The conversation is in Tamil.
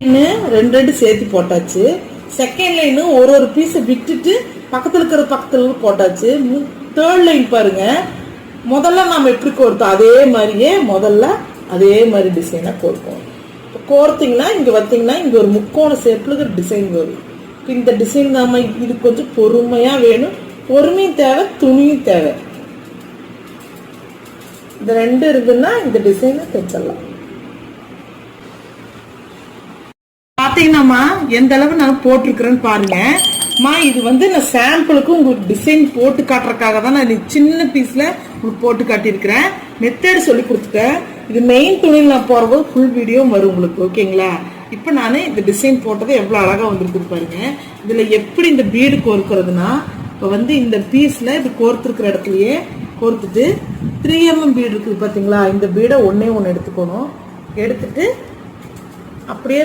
ரெண்டு ரெண்டு சேர்த்து போட்டாச்சு. செகண்ட் லைன் ஒரு ஒரு பீஸை விட்டுட்டு பக்கத்துல போட்டாச்சு. தேர்ட் லைன் பாருங்க, முதல்ல நாம எப்படி கோர்த்தோம் அதே மாதிரி டிசைனா கோர்ப்போம். கோர்த்தீங்கன்னா இங்க பார்த்தீங்கன்னா இங்க ஒரு முக்கோண ஷேப்ல டிசைன் வரும். இந்த டிசைன் நாம இது கொஞ்சம் பொறுமையா வேணும். பொறுமையும் தேவை, துணியும் தேவை. இந்த ரெண்டு இருக்குன்னா இந்த டிசைனை தைச்சிடலாம். பாத்தீங்கன்னா எந்த அளவு நான் போட்டிருக்கிறேன்னு பாருங்க. இது நான் சாம்பிளுக்கு உங்களுக்கு டிசைன் போட்டு காட்டுறதுக்காக தான் நான் சின்ன பீஸ்ல உங்களுக்கு போட்டு காட்டியிருக்கிறேன். மெத்தட் சொல்லி கொடுத்துட்டேன். இது மெயின் துணியில் நான் போறபோது ஃபுல் வீடியோ வரும் உங்களுக்கு. ஓகேங்களா? இப்ப நான் இந்த டிசைன் போட்டது எவ்வளவு அழகா வந்திருக்கு பாருங்க. இதுல எப்படி இந்த பீடு கோர்க்கிறதுனா, இப்ப இந்த பீஸ்ல இது கோர்த்துருக்கிற இடத்துலயே கோர்த்துட்டு 3mm பீடு இருக்குது பாத்தீங்களா, இந்த பீடை ஒன்னே ஒன்னு எடுத்துக்கணும். எடுத்துட்டு அப்படியே